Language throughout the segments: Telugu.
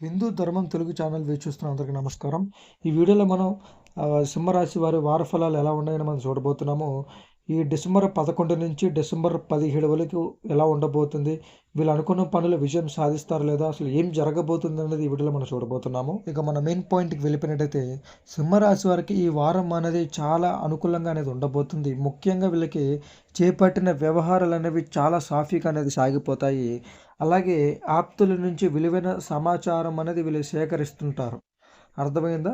హిందూ ధర్మం తెలుగు ఛానల్ వీక్షిస్తున్న అందరికీ నమస్కారం. ఈ వీడియోలో మనం సింహరాశి వారి వార ఫలాలు ఎలా ఉన్నాయని మనం చూడబోతున్నాము. ఈ డిసెంబర్ 11 నుంచి డిసెంబర్ 17 వరకు ఎలా ఉండబోతుంది, వీళ్ళు అనుకున్న పనులు విజయం సాధిస్తారు లేదా, అసలు ఏం జరగబోతుంది అనేది ఈ వీడియోలో మనం చూడబోతున్నాము. ఇక మన మెయిన్ పాయింట్కి వెళ్ళిపోయినట్టయితే సింహరాశి వారికి ఈ వారం అనేది చాలా అనుకూలంగా అనేది ఉండబోతుంది. ముఖ్యంగా వీళ్ళకి చేపట్టిన వ్యవహారాలు అనేవి చాలా సాఫీగా అనేది సాగిపోతాయి. అలాగే ఆప్తుల నుంచి విలువైన సమాచారం అనేది వీళ్ళు సేకరిస్తుంటారు. అర్థమైందా?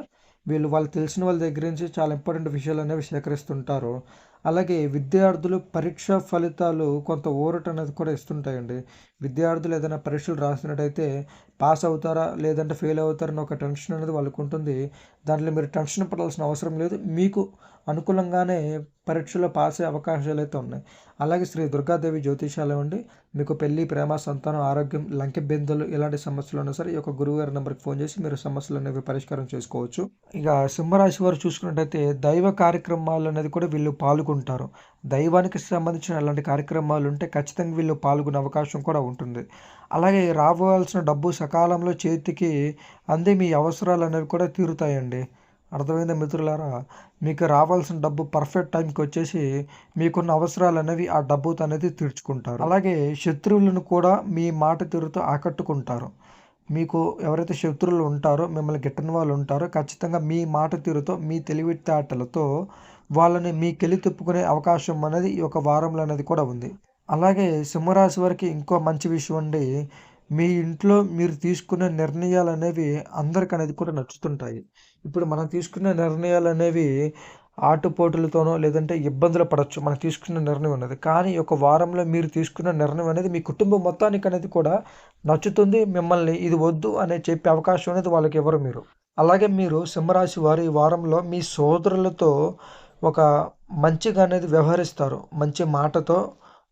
వాళ్ళు తెలిసిన వాళ్ళ దగ్గర నుంచి చాలా ఇంపార్టెంట్ విషయాలు అనేవి సేకరిస్తుంటారు. అలాగే విద్యార్థులు పరీక్ష ఫలితాలు కొంత ఊరట అనేది కూడా ఇస్తుంటాయండి. విద్యార్థులు ఏదైనా పరీక్షలు రాసినట్టయితే పాస్ అవుతారా లేదంటే ఫెయిల్ అవుతారని ఒక టెన్షన్ అనేది వాళ్ళకు ఉంటుంది. దాంట్లో మీరు టెన్షన్ పడాల్సిన అవసరం లేదు. మీకు అనుకూలంగానే పరీక్షలో పాస్ అయ్యే అవకాశాలు అయితే ఉన్నాయి. అలాగే శ్రీ దుర్గాదేవి జ్యోతిషాలయం అండి. మీకు పెళ్లి, ప్రేమ, సంతానం, ఆరోగ్యం, లంకె బిందెలు ఇలాంటి సమస్యలు ఉన్నా సరే ఈ యొక్క గురువుగారి నెంబర్కి ఫోన్ చేసి మీరు సమస్యలు అనేవి పరిష్కారం చేసుకోవచ్చు. ఇక సింహరాశి వారు చూసుకున్నట్టయితే దైవ కార్యక్రమాలు అనేది కూడా వీళ్ళు పాల్గొంటారు. దైవానికి సంబంధించిన అలాంటి కార్యక్రమాలు ఉంటే ఖచ్చితంగా వీళ్ళు పాల్గొనే అవకాశం కూడా ఉంటుంది. అలాగే రావాల్సిన డబ్బు సకాలంలో చేతికి అంది మీ అవసరాలు అనేవి కూడా తీరుతాయండి. అర్థమైందా మిత్రులారా? మీకు రావాల్సిన డబ్బు పర్ఫెక్ట్ టైంకి వచ్చేసి మీకున్న అవసరాలు అనేవి ఆ డబ్బుతో అనేది తీర్చుకుంటారు. అలాగే శత్రువులను కూడా మీ మాట తీరుతో ఆకట్టుకుంటారు. మీకు ఎవరైతే శత్రువులు ఉంటారో, మిమ్మల్ని గిట్టని వాళ్ళు ఉంటారో ఖచ్చితంగా మీ మాట తీరుతో, మీ తెలివితేటలతో వాళ్ళని మీకెళ్ళి తిప్పుకునే అవకాశం అనేది ఈ యొక్క వారంలో అనేది కూడా ఉంది. అలాగే సింహరాశి వారికి ఇంకో మంచి విషయం అండి, మీ ఇంట్లో మీరు తీసుకునే నిర్ణయాలు అనేవి అందరికనేది కూడా నచ్చుతుంటాయి. ఇప్పుడు మనం తీసుకునే నిర్ణయాలు అనేవి ఆటుపోటులతోనో లేదంటే ఇబ్బందులు పడవచ్చు మనం తీసుకున్న నిర్ణయం అనేది. కానీ ఈ యొక్క వారంలో మీరు తీసుకున్న నిర్ణయం అనేది మీ కుటుంబం మొత్తానికి అనేది కూడా నచ్చుతుంది. మిమ్మల్ని ఇది వద్దు అనే చెప్పే అవకాశం అనేది వాళ్ళకి ఇవ్వరు మీరు. అలాగే మీరు సింహరాశి వారు ఈ వారంలో మీ సోదరులతో ఒక మంచిగా అనేది వ్యవహరిస్తారు. మంచి మాటతో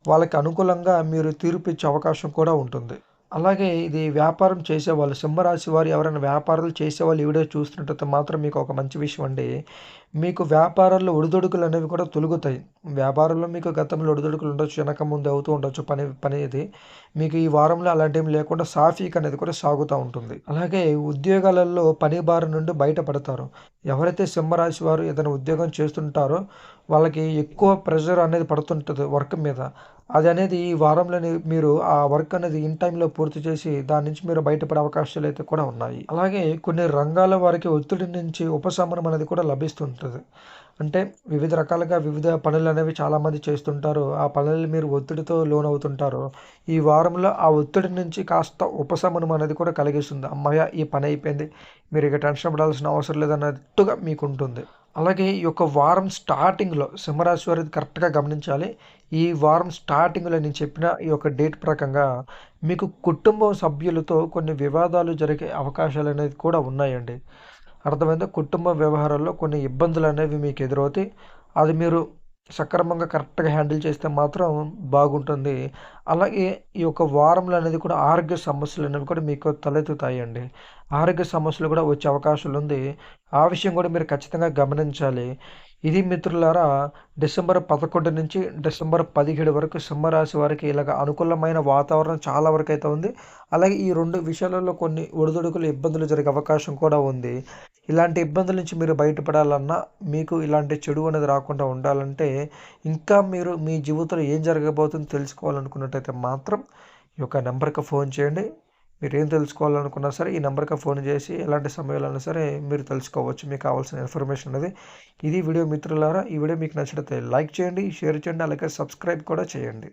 వాళ్ళకి అనుకూలంగా మీరు తీర్పు ఇచ్చే అవకాశం కూడా ఉంటుంది. అలాగే ఇది వ్యాపారం చేసేవాళ్ళు సింహరాశి వారు ఎవరైనా వ్యాపారాలు చేసేవాళ్ళు ఈ వీడియో చూస్తున్నట్టయితే మాత్రం మీకు ఒక మంచి విషయం అండి. మీకు వ్యాపారాల్లో ఒడిదుడుకులు అనేవి కూడా తొలుగుతాయి. వ్యాపారంలో మీకు గతంలో ఒడిదుడుకులు ఉండొచ్చు, వెనక ముందు అవుతూ ఉండొచ్చు పని ఇది. మీకు ఈ వారంలో అలాంటివి లేకుండా సాఫీగా అనేది కూడా సాగుతూ ఉంటుంది. అలాగే ఉద్యోగాలలో పని భారం నుండి బయటపడతారు. ఎవరైతే సింహరాశి వారు ఏదైనా ఉద్యోగం చేస్తుంటారో వాళ్ళకి ఎక్కువ ప్రెషర్ అనేది పడుతుంటుంది వర్క్ మీద. అది అనేది ఈ వారంలోనే మీరు ఆ వర్క్ అనేది ఇన్ టైంలో పూర్తి చేసి దాని నుంచి మీరు బయటపడే అవకాశాలు అయితే కూడా ఉన్నాయి. అలాగే కొన్ని రంగాల వారికి ఒత్తిడి నుంచి ఉపశమనం అనేది కూడా లభిస్తుంటుంది. అంటే వివిధ రకాలుగా వివిధ పనులు అనేవి చాలామంది చేస్తుంటారు. ఆ పనులు మీరు ఒత్తిడితో లోనవుతుంటారు. ఈ వారంలో ఆ ఒత్తిడి నుంచి కాస్త ఉపశమనం అనేది కూడా కలిగిస్తుంది. అమ్మయ్య ఈ పని అయిపోయింది, మీరు ఇక టెన్షన్ పడాల్సిన అవసరం లేదన్నట్టుగా మీకు ఉంటుంది. అలాగే ఈ యొక్క వారం స్టార్టింగ్లో సింహరాశి వారిది కరెక్ట్గా గమనించాలి. ఈ వారం స్టార్టింగ్లో నేను చెప్పిన ఈ యొక్క డేట్ ప్రకారంగా మీకు కుటుంబ సభ్యులతో కొన్ని వివాదాలు జరిగే అవకాశాలు అనేది కూడా ఉన్నాయండి. అర్థమైందా? కుటుంబ వ్యవహారాల్లో కొన్ని ఇబ్బందులు అనేవి మీకు ఎదురవుతాయి. అది మీరు సక్రమంగా కరెక్ట్గా హ్యాండిల్ చేస్తే మాత్రం బాగుంటుంది. అలాగే ఈ యొక్క వారంలో అనేది కూడా ఆరోగ్య సమస్యలు అనేవి కూడా మీకు తలెత్తుతాయండి. ఆరోగ్య సమస్యలు కూడా వచ్చే అవకాశాలు ఉంది. ఆ విషయం కూడా మీరు ఖచ్చితంగా గమనించాలి. ఇది మిత్రులారా డిసెంబర్ 11 నుంచి డిసెంబర్ 17 వరకు సింహరాశి వారికి ఇలాగ అనుకూలమైన వాతావరణం చాలా వరకు అయితే ఉంది. అలాగే ఈ 2 విషయాలలో కొన్ని ఒడిదుడుకులు ఇబ్బందులు జరిగే అవకాశం కూడా ఉంది. ఇలాంటి ఇబ్బందుల నుంచి మీరు బయటపడాలన్నా, మీకు ఇలాంటి చెడు అనేది రాకుండా ఉండాలంటే, ఇంకా మీరు మీ జీవితంలో ఏం జరగబోతుందో తెలుసుకోవాలనుకున్నట్టయితే మాత్రం ఈ యొక్క నెంబర్‌కి ఫోన్ చేయండి. మీరేం తెలుసుకోవాలనుకున్నా సరే ఈ నెంబర్‌కి ఫోన్ చేసి ఎలాంటి సమయంలో సరే మీరు తెలుసుకోవచ్చు. మీకు కావాల్సిన ఇన్ఫర్మేషన్ అనేది. ఇది వీడియో మిత్రులారా. ఈ వీడియో మీకు నచ్చినట్లయితే లైక్ చేయండి, షేర్ చేయండి, అలాగే సబ్స్క్రైబ్ కూడా చేయండి.